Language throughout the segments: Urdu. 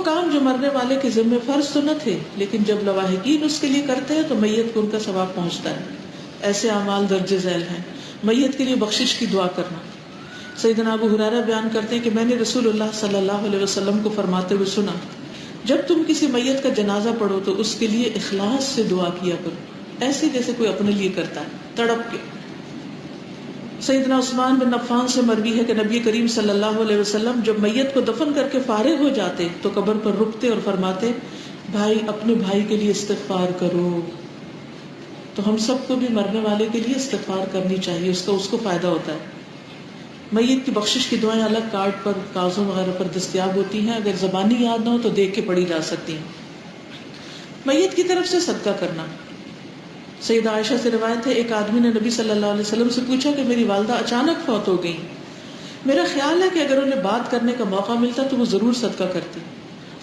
کام جو مرنے والے کے ذمہ فرض تو نہ تھے، لیکن جب لواحقین اس کے لیے کرتے ہیں تو میت کو ان کا ثواب پہنچتا ہے. ایسے اعمال درج ذیل ہیں. میت کے لیے بخشش کی دعا کرنا. سیدنا ابو ہریرہ بیان کرتے ہیں کہ میں نے رسول اللہ صلی اللہ علیہ وسلم کو فرماتے ہوئے سنا، جب تم کسی میت کا جنازہ پڑھو تو اس کے لیے اخلاص سے دعا کیا کرو، ایسے جیسے کوئی اپنے لیے کرتا ہے، تڑپ کے. سیدنا عثمان بن عفان سے مروی ہے کہ نبی کریم صلی اللہ علیہ وسلم جب میت کو دفن کر کے فارغ ہو جاتے تو قبر پر رکتے اور فرماتے، بھائی اپنے بھائی کے لیے استغفار کرو. تو ہم سب کو بھی مرنے والے کے لیے استغفار کرنی چاہیے، اس کو فائدہ ہوتا ہے. میت کی بخشش کی دعائیں الگ کارڈ پر، کاغذوں وغیرہ پر دستیاب ہوتی ہیں. اگر زبانی یاد نہ ہو تو دیکھ کے پڑھی جا سکتی ہیں. میت کی طرف سے صدقہ کرنا. سیدہ عائشہ سے روایت ہے، ایک آدمی نے نبی صلی اللہ علیہ وسلم سے پوچھا کہ میری والدہ اچانک فوت ہو گئی، میرا خیال ہے کہ اگر انہیں بات کرنے کا موقع ملتا تو وہ ضرور صدقہ کرتی،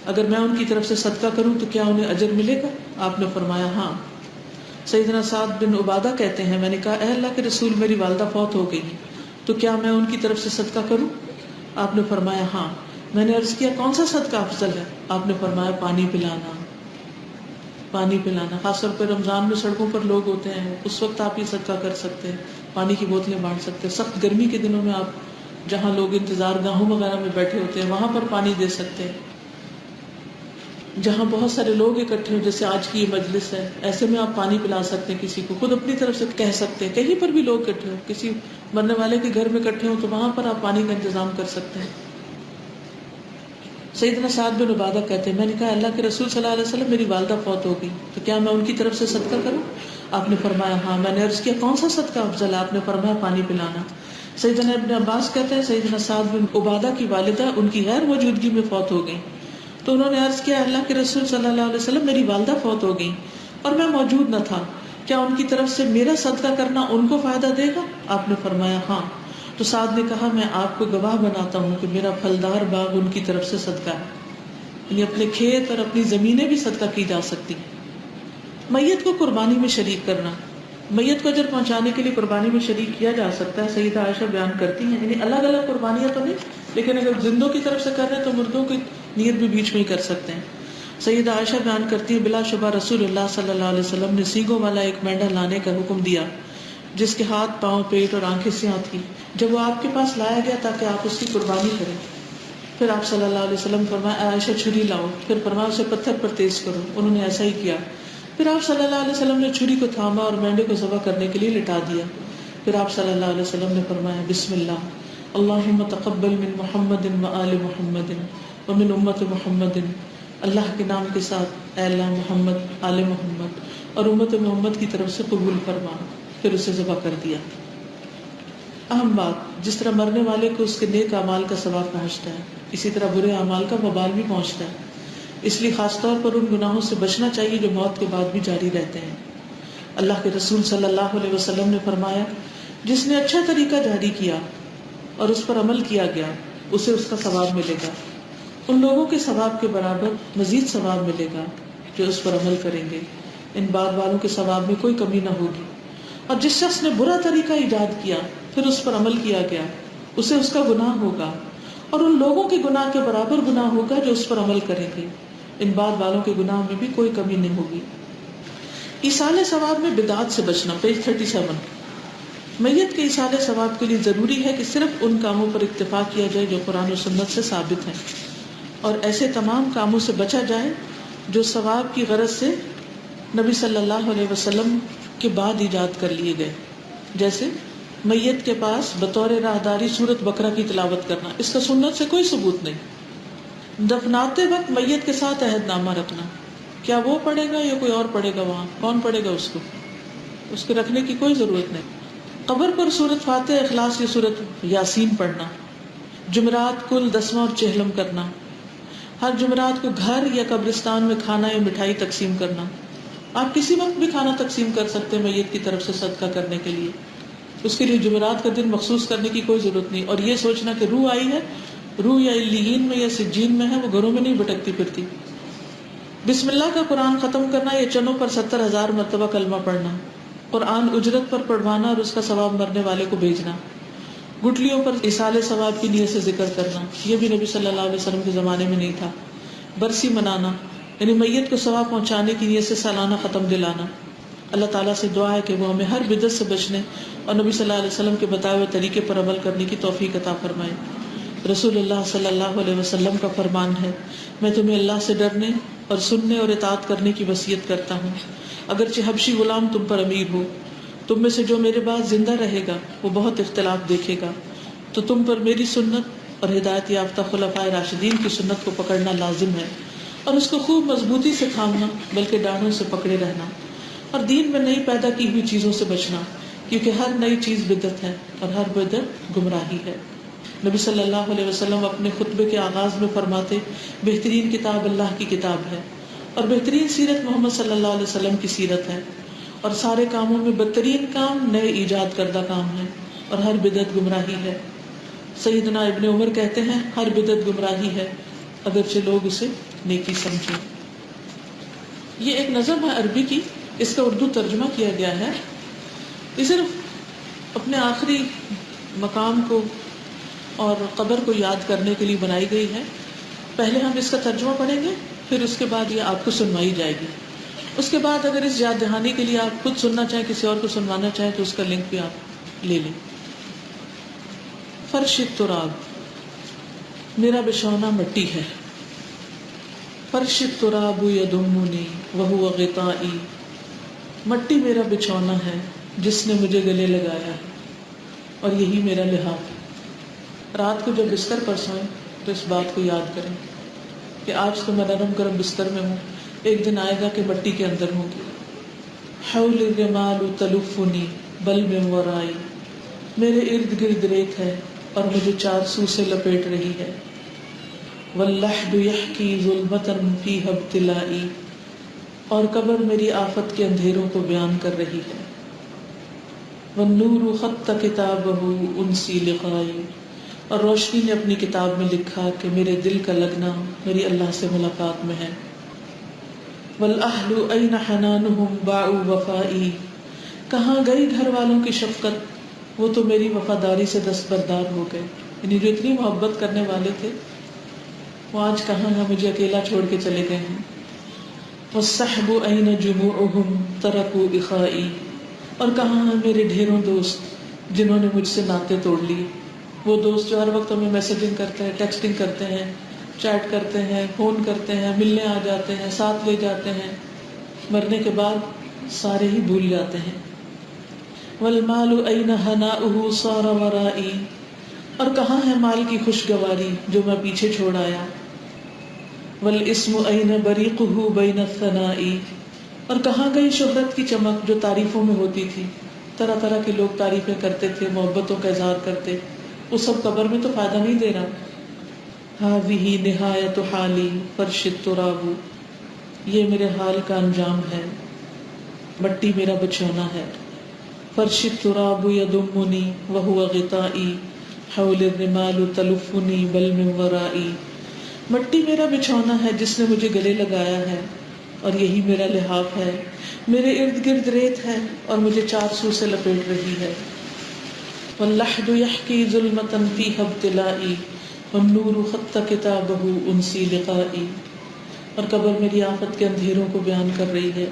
اگر میں ان کی طرف سے صدقہ کروں تو کیا انہیں اجر ملے گا؟ آپ نے فرمایا ہاں. سیدنا سعد بن عبادہ کہتے ہیں، میں نے کہا اے اللہ کے رسول، میری والدہ فوت ہو گئی تو کیا میں ان کی طرف سے صدقہ کروں؟ آپ نے فرمایا ہاں. میں نے عرض کیا کون سا صدقہ افضل ہے؟ آپ نے فرمایا پانی پلانا. پانی پلانا، خاص طور پہ رمضان میں سڑکوں پر لوگ ہوتے ہیں، اس وقت آپ یہ صدقہ کر سکتے ہیں، پانی کی بوتلیں بانٹ سکتے ہیں. سخت گرمی کے دنوں میں آپ جہاں لوگ انتظار گاہوں وغیرہ میں بیٹھے ہوتے ہیں وہاں پر پانی دے سکتے ہیں. جہاں بہت سارے لوگ اکٹھے ہو، جیسے آج کی یہ مجلس ہے، ایسے میں آپ پانی پلا سکتے ہیں کسی کو، خود اپنی طرف سے کہہ سکتے ہیں. کہیں پر بھی لوگ اکٹھے ہو، کسی مرنے والے کے گھر میں اکٹھے ہوں تو وہاں پر آپ پانی کا انتظام کر سکتے ہیں. سیدنا سعد بن عبادہ کہتے ہیں، میں نے کہا اللہ کے رسول صلی اللہ علیہ وسلم، میری والدہ فوت ہو گئی تو کیا میں ان کی طرف سے صدقہ کروں؟ آپ نے فرمایا ہاں. میں نے عرض کیا کون سا صدقہ افضل ہے؟ آپ نے فرمایا پانی پلانا. سیدنا ابن عباس کہتے ہیں، سیدنا سعد بن عبادہ کی والدہ ان کی غیر موجودگی میں فوت ہو گئی تو انہوں نے عرض کیا اللہ کے رسول صلی اللہ علیہ وسلم، میری والدہ فوت ہو گئی اور میں موجود نہ تھا، کیا ان کی طرف سے میرا صدقہ کرنا ان کو فائدہ دے گا؟ آپ نے فرمایا ہاں. تو سعد نے کہا میں آپ کو گواہ بناتا ہوں کہ میرا پھلدار باغ ان کی طرف سے صدقہ ہے. یعنی اپنے کھیت اور اپنی زمینیں بھی صدقہ کی جا سکتی. میت کو قربانی میں شریک کرنا. میت کو اجر پہنچانے کے لیے قربانی میں شریک کیا جا سکتا ہے. سیدہ عائشہ بیان کرتی ہیں، یعنی الگ الگ قربانیاں تو نہیں، لیکن اگر زندوں کی طرف سے کر رہے ہیں تو مردوں کی نیت بھی بیچ میں ہی کر سکتے ہیں. سیدہ عائشہ بیان کرتی ہے، بلا شبہ رسول اللہ صلی اللہ علیہ وسلم نے سینگوں والا ایک مینڈا لانے کا حکم دیا جس کے ہاتھ، پاؤں، پیٹ اور آنکھیں سیاہ تھی. جب وہ آپ کے پاس لایا گیا تاکہ آپ اس کی قربانی کریں، پھر آپ صلی اللہ علیہ وسلم فرمایا عائشہ چھری لاؤ، پھر فرمایا اسے پتھر پر تیز کرو. انہوں نے ایسا ہی کیا. پھر آپ صلی اللہ علیہ وسلم نے چھری کو تھاما اور مینڈے کو ذبح کرنے کے لیے لٹا دیا. پھر آپ صلی اللہ علیہ وسلم نے فرمایا بسم اللہ، اللہم تقبل من محمد و آل محمد ومن امت محمد. اللہ کے نام کے ساتھ، اے اللہ محمد، آل محمد اور امت محمد کی طرف سے قبول فرما. پھر اسے ذبح کر دیا. اہم بات، جس طرح مرنے والے کو اس کے نیک اعمال کا ثواب پہنچتا ہے، اسی طرح برے اعمال کا وبال بھی پہنچتا ہے. اس لیے خاص طور پر ان گناہوں سے بچنا چاہیے جو موت کے بعد بھی جاری رہتے ہیں. اللہ کے رسول صلی اللہ علیہ وسلم نے فرمایا، جس نے اچھا طریقہ جاری کیا اور اس پر عمل کیا گیا اسے اس کا ثواب ملے گا، ان لوگوں کے ثواب کے برابر مزید ثواب ملے گا جو اس پر عمل کریں گے. ان بعد والوں کے ثواب میں کوئی کمی نہ ہوگی. اور جس شخص نے برا طریقہ ایجاد کیا پھر اس پر عمل کیا گیا اسے اس کا گناہ ہوگا اور ان لوگوں کے گناہ کے برابر گناہ ہوگا جو اس پر عمل کریں گے. ان بعد والوں کے گناہ میں بھی کوئی کمی نہیں ہوگی. ایصال ثواب میں بدعات سے بچنا. پیج 37. میت کے ایصال ثواب کے لیے ضروری ہے کہ صرف ان کاموں پر اکتفا کیا جائے جو قرآن و سنت سے ثابت ہیں، اور ایسے تمام کاموں سے بچا جائے جو ثواب کی غرض سے نبی صلی اللہ علیہ وسلم کے بعد ایجاد کر لیے گئے. جیسے میت کے پاس بطور راہداری سورۃ بقرہ کی تلاوت کرنا، اس کا سنت سے کوئی ثبوت نہیں. دفناتے وقت میت کے ساتھ عہد نامہ رکھنا، کیا وہ پڑھے گا یا کوئی اور پڑھے گا؟ وہاں کون پڑھے گا؟ اس کو رکھنے کی کوئی ضرورت نہیں. قبر پر سورۃ فاتحہ، اخلاص یا سورۃ یاسین پڑھنا. جمعرات کل 10واں اور چہلم کرنا. ہر جمعرات کو گھر یا قبرستان میں کھانا یا مٹھائی تقسیم کرنا. آپ کسی وقت بھی کھانا تقسیم کر سکتے ہیں میت کی طرف سے صدقہ کرنے کے لیے. اس کے لیے جمعرات کا دن مخصوص کرنے کی کوئی ضرورت نہیں. اور یہ سوچنا کہ روح آئی ہے، روح یا علیین میں یا سجین میں ہے، وہ گھروں میں نہیں بھٹکتی پھرتی. بسم اللہ کا قرآن ختم کرنا یا چنوں پر 70,000 مرتبہ کلمہ پڑھنا. قرآن اجرت پر پڑھوانا اور اس کا ثواب مرنے والے کو بھیجنا. گٹلیوں پر ایصال ثواب کی نیت سے ذکر کرنا، یہ بھی نبی صلی اللہ علیہ وسلم کے زمانے میں نہیں تھا. برسی منانا یعنی میت کو ثواب پہنچانے کی نیت سے سالانہ ختم دلانا. اللہ تعالیٰ سے دعا ہے کہ وہ ہمیں ہر بدعت سے بچنے اور نبی صلی اللہ علیہ وسلم کے بتائے ہوئے طریقے پر عمل کرنے کی توفیق عطا فرمائے. رسول اللہ صلی اللہ علیہ وسلم کا فرمان ہے میں تمہیں اللہ سے ڈرنے اور سننے اور اطاعت کرنے کی وصیت کرتا ہوں. اگرچہ حبشی غلام تم پر امیر ہو، تم میں سے جو میرے بعد زندہ رہے گا وہ بہت اختلاف دیکھے گا، تو تم پر میری سنت اور ہدایت یافتہ خلفائے راشدین کی سنت کو پکڑنا لازم ہے اور اس کو خوب مضبوطی سے تھامنا بلکہ ڈانڈوں سے پکڑے رہنا، اور دین میں نئی پیدا کی ہوئی چیزوں سے بچنا کیونکہ ہر نئی چیز بدعت ہے اور ہر بدعت گمراہی ہے. نبی صلی اللہ علیہ وسلم اپنے خطبے کے آغاز میں فرماتے بہترین کتاب اللہ کی کتاب ہے اور بہترین سیرت محمد صلی اللہ علیہ وسلم کی سیرت ہے، اور سارے کاموں میں بدترین کام نئے ایجاد کردہ کام ہے اور ہر بدعت گمراہی ہے. سیدنا ابن عمر کہتے ہیں ہر بدعت گمراہی ہے اگرچہ لوگ اسے نیکی سمجھیں. یہ ایک نظم ہے عربی کی، اس کا اردو ترجمہ کیا گیا ہے. یہ صرف اپنے آخری مقام کو اور قبر کو یاد کرنے کے لیے بنائی گئی ہے. پہلے ہم اس کا ترجمہ پڑھیں گے، پھر اس کے بعد یہ آپ کو سنوائی جائے گی. اس کے بعد اگر اس یاد دہانی کے لیے آپ خود سننا چاہیں، کسی اور کو سنوانا چاہیں تو اس کا لنک بھی آپ لے لیں. فرش التراب، میرا بچھونا مٹی ہے. فرش التراب یضمنی وہو غطائی، مٹی میرا بچھونا ہے جس نے مجھے گلے لگایا اور یہی میرا لحاف. رات کو جب بستر پر سوئیں تو اس بات کو یاد کریں کہ آج تو میں نرم گرم بستر میں ہوں، ایک دن آئے گا کہ مٹی کے اندر ہوں گی. حول الرمال تلفنی بل من ورائی، میرے ارد گرد ریت ہے اور مجھے چار سو سے لپیٹ رہی ہے. واللحد یحکی ظلمتا فیہا ابتلائی، اور قبر میری آفت کے اندھیروں کو بیان کر رہی ہے. والنور خط کتابہ انسی لقائی، اور روشنی نے اپنی کتاب میں لکھا کہ میرے دل کا لگنا میری اللہ سے ملاقات میں ہے. والاہل این حنانہم باعوا وفائی، کہاں گئی گھر والوں کی شفقت، وہ تو میری وفاداری سے دستبردار ہو گئے. یعنی جو اتنی محبت کرنے والے تھے وہ آج کہاں ہیں، مجھے اکیلا چھوڑ کے چلے گئے ہیں. والصحب این جموعہم ترکوا اخائی، اور کہاں ہیں میرے ڈھیروں دوست جنہوں نے مجھ سے ناطے توڑ لیے. وہ دوست جو ہر وقت ہمیں میسیجنگ کرتے ہیں، ٹیکسٹنگ کرتے ہیں، چیٹ کرتے ہیں، فون کرتے ہیں، ملنے آ جاتے ہیں، ساتھ لے جاتے ہیں، مرنے کے بعد سارے ہی بھول جاتے ہیں. والمال این ہناؤہ صار ورائی، اور کہاں ہے مال کی خوشگواری جو میں پیچھے چھوڑ آیا. والاسم این بریقہ بین الثنائی، اور کہاں گئی شہرت کی چمک جو تعریفوں میں ہوتی تھی. طرح طرح کے لوگ تعریفیں کرتے تھے، محبتوں کا اظہار کرتے، وہ سب قبر میں تو فائدہ نہیں دے رہا. ہذہ نہایت حالی فرش التراب، یہ میرے حال کا انجام ہے، مٹی میرا بچھونا ہے. فرش التراب یضمنی وہو غطائی، حول الرمال تلفنی بل من ورائی، مٹی میرا بچھونا ہے جس نے مجھے گلے لگایا ہے اور یہی میرا لحاف ہے. میرے ارد گرد ریت ہے اور مجھے چار سو سے لپیٹ رہی ہے. واللحد یحکی ظلمتا فیہا ابتلائی، والنور خط کتابہ انسی لقائی، اور قبر میری آفت کے اندھیروں کو بیان کر رہی ہے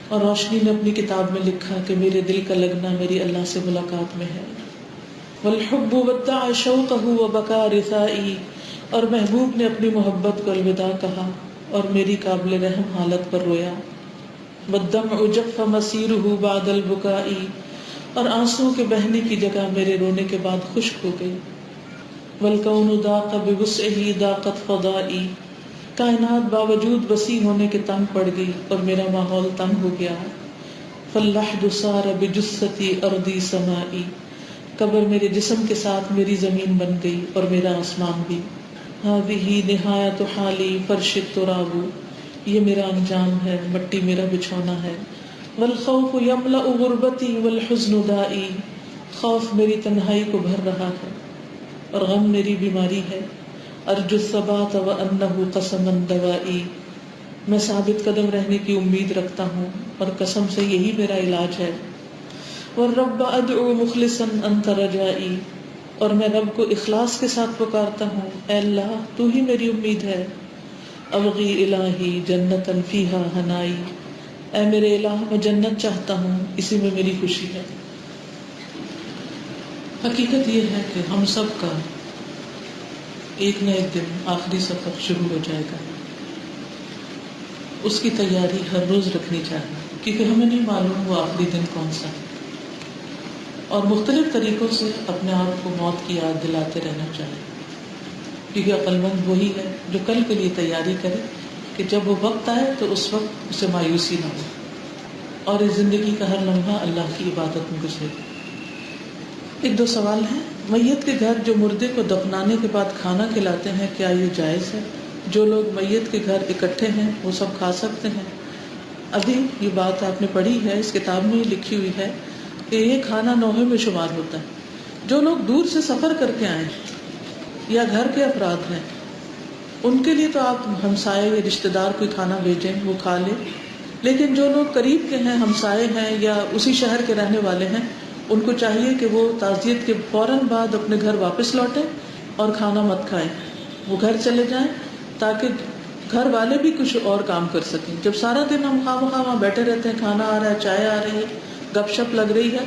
اور روشنی نے اپنی کتاب میں لکھا کہ میرے دل کا لگنا میری اللہ سے ملاقات میں ہے. والحب ودع شوقہ وبکا رثائی، اور محبوب نے اپنی محبت کو الوداع کہا اور میری قابل رحم حالت پر رویا. والدمع جف مسیرہ بعد البکائی، اور آنسوؤں کے بہنے کی جگہ میرے رونے کے بعد خشک ہو گئی. والکون ضاق بوسعہ ضاقت فضائی، کائنات باوجود وسیع ہونے کے تنگ پڑ گئی اور میرا ماحول تنگ ہو گیا. فاللحد صار بجثتی ارضی سمائی، قبر میرے جسم کے ساتھ میری زمین بن گئی اور میرا آسمان بھی. ہذہ نہایت حالی فرش التراب، یہ میرا انجام ہے، مٹی میرا بچھونا ہے. والخوف یملأ غربتی والحزن دائی، خوف میری تنہائی کو بھر رہا ہے اور غم میری بیماری ہے. ارجو الثبات وانہ قسما دوائی، میں ثابت قدم رہنے کی امید رکھتا ہوں اور قسم سے یہی میرا علاج ہے. والرب ادعو مخلصا انت رجائی، اور میں رب کو اخلاص کے ساتھ پکارتا ہوں، اے اللہ تو ہی میری امید ہے. ابغی الہی جنتا فیہا ہنائی، اے میرے الہ میں جنت چاہتا ہوں، اسی میں میری خوشی ہے۔ حقیقت یہ ہے کہ ہم سب کا ایک نہ ایک دن آخری سفر شروع ہو جائے گا، اس کی تیاری ہر روز رکھنی چاہیے، کیونکہ ہمیں نہیں معلوم وہ آخری دن کون سا ہے، اور مختلف طریقوں سے اپنے آپ کو موت کی یاد دلاتے رہنا چاہیے، کیونکہ عقل مند وہی ہے جو کل کے لیے تیاری کرے کہ جب وہ وقت آئے تو اس وقت اسے مایوسی نہ ہو، اور اس زندگی کا ہر لمحہ اللہ کی عبادت میں گزرے۔ ایک دو سوال ہیں۔ میت کے گھر جو مردے کو دفنانے کے بعد کھانا کھلاتے ہیں، کیا یہ جائز ہے؟ جو لوگ میت کے گھر اکٹھے ہیں وہ سب کھا سکتے ہیں؟ ابھی یہ بات آپ نے پڑھی ہے، اس کتاب میں لکھی ہوئی ہے کہ یہ کھانا نوحے میں شمار ہوتا ہے۔ جو لوگ دور سے سفر کر کے آئیں یا گھر کے افراد ہیں، ان کے لیے تو آپ ہمسائے یا رشتہ دار کوئی کھانا بھیجیں، وہ کھا لیں، لیکن جو لوگ قریب کے ہیں، ہمسائے ہیں یا اسی شہر کے رہنے والے ہیں، ان کو چاہیے کہ وہ تعزیت کے فوراً بعد اپنے گھر واپس لوٹیں اور کھانا مت کھائیں، وہ گھر چلے جائیں تاکہ گھر والے بھی کچھ اور کام کر سکیں۔ جب سارا دن ہم خواہ وہاں بیٹھے رہتے ہیں، کھانا آ رہا ہے، چائے آ رہی ہے، گپ شپ لگ رہی ہے،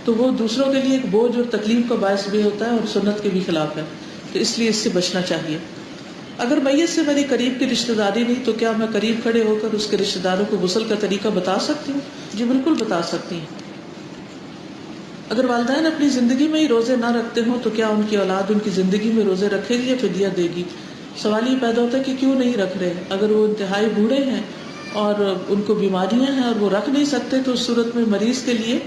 تو وہ دوسروں کے لیے ایک بوجھ اور تکلیف کا باعث بھی ہوتا ہے اور سنت کے بھی خلاف ہے، تو اس لیے اس سے بچنا چاہیے۔ اگر میت سے میری قریب کی رشتہ داری نہیں تو کیا میں قریب کھڑے ہو کر اس کے رشتہ داروں کو غسل کا طریقہ بتا سکتی ہوں؟ جی بالکل بتا سکتی ہیں۔ اگر والدین اپنی زندگی میں ہی روزے نہ رکھتے ہوں تو کیا ان کی اولاد ان کی زندگی میں روزے رکھے گی یا فدیہ دے گی؟ سوال یہ پیدا ہوتا ہے کہ کیوں نہیں رکھ رہے؟ اگر وہ انتہائی بوڑھے ہیں اور ان کو بیماریاں ہیں اور وہ رکھ نہیں سکتے تو اس صورت میں مریض کے لیے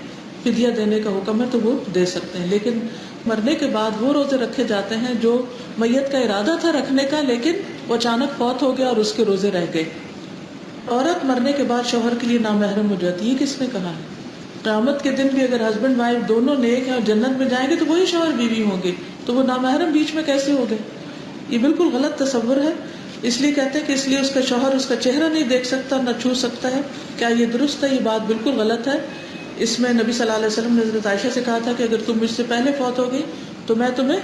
فدیہ دینے کا حکم ہے، تو وہ دے سکتے ہیں، لیکن مرنے کے بعد وہ روزے رکھے جاتے ہیں جو میت کا ارادہ تھا رکھنے کا لیکن وہ اچانک فوت ہو گیا اور اس کے روزے رہ گئے۔ عورت مرنے کے بعد شوہر کے لیے نامحرم ہو جاتی ہے، کس نے کہا ہے؟ قیامت کے دن بھی اگر ہسبینڈ وائف دونوں نیک ہیں اور جنت میں جائیں گے تو وہی شوہر بیوی ہوں گے، تو وہ نامحرم بیچ میں کیسے ہو گئے؟ یہ بالکل غلط تصور ہے۔ اس لیے کہتے ہیں کہ اس لیے اس کا شوہر اس کا چہرہ نہیں دیکھ سکتا، نہ چھو سکتا ہے۔ کیا یہ درست ہے؟ یہ بات بالکل غلط ہے۔ اس میں نبی صلی اللہ علیہ وسلم نے حضرت عائشہ سے کہا تھا کہ اگر تم مجھ سے پہلے فوت ہو گئی تو میں تمہیں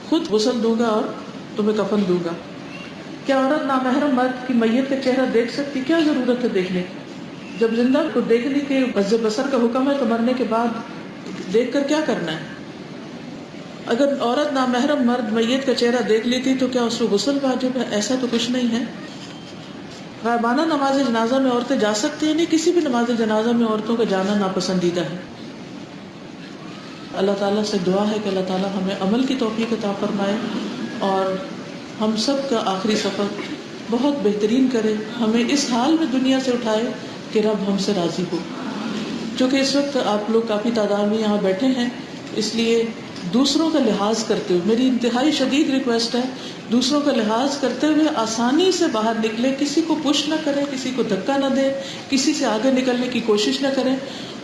خود غسل دوں گا اور تمہیں کفن دوں گا۔ کیا عورت نامحرم مرد کی میت کا چہرہ دیکھ سکتی؟ کیا ضرورت ہے دیکھنے کی؟ جب زندہ کو دیکھنے کے غض بصر کا حکم ہے تو مرنے کے بعد دیکھ کر کیا کرنا ہے؟ اگر عورت نامحرم مرد میت کا چہرہ دیکھ لیتی تو کیا اس کو غسل واجب ہے؟ ایسا تو کچھ نہیں ہے۔ غائبانہ نماز جنازہ میں عورتیں جا سکتی ہیں؟ نہیں، کسی بھی نماز جنازہ میں عورتوں کا جانا ناپسندیدہ ہے۔ اللہ تعالیٰ سے دعا ہے کہ اللہ تعالیٰ ہمیں عمل کی توفیق عطا فرمائے اور ہم سب کا آخری سفر بہت بہترین کرے، ہمیں اس حال میں دنیا سے اٹھائے کہ رب ہم سے راضی ہو۔ چونکہ اس وقت آپ لوگ کافی تعداد میں یہاں بیٹھے ہیں، اس لیے دوسروں کا لحاظ کرتے ہوئے میری انتہائی شدید ریکویسٹ ہے، دوسروں کا لحاظ کرتے ہوئے آسانی سے باہر نکلے، کسی کو پش نہ کریں، کسی کو دھکا نہ دیں، کسی سے آگے نکلنے کی کوشش نہ کریں،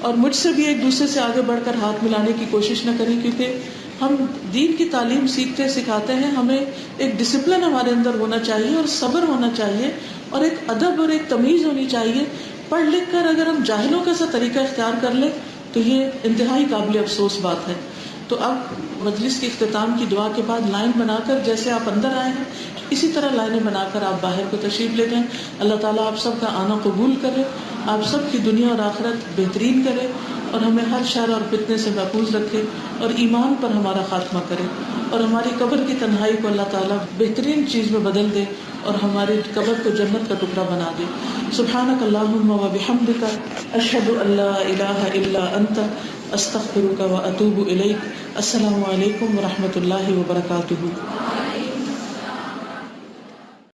اور مجھ سے بھی ایک دوسرے سے آگے بڑھ کر ہاتھ ملانے کی کوشش نہ کریں، کیونکہ ہم دین کی تعلیم سیکھتے سکھاتے ہیں، ہمیں ایک ڈسپلن ہمارے اندر ہونا چاہیے اور صبر ہونا چاہیے اور ایک ادب اور ایک تمیز ہونی چاہیے۔ پڑھ لکھ کر اگر ہم جاہلوں کا سا طریقہ اختیار کر لیں تو یہ انتہائی قابل افسوس بات ہے۔ تو اب مجلس کے اختتام کی دعا کے بعد لائن بنا کر جیسے آپ اندر آئے ہیں اسی طرح لائنیں بنا کر آپ باہر کو تشریف لے جائیں۔ اللہ تعالیٰ آپ سب کا آنا قبول کرے، آپ سب کی دنیا اور آخرت بہترین کرے اور ہمیں ہر شر اور فتنے سے محفوظ رکھے اور ایمان پر ہمارا خاتمہ کرے، اور ہماری قبر کی تنہائی کو اللہ تعالیٰ بہترین چیز میں بدل دے اور ہماری قبر کو جنت کا ٹکڑا بنا دے۔ سبحانک اللہم و بحمدک، اشہد ان لا الہ الا انت، استغفرک و اتوب الیک۔ السلام علیکم و رحمۃ اللہ وبرکاتہ۔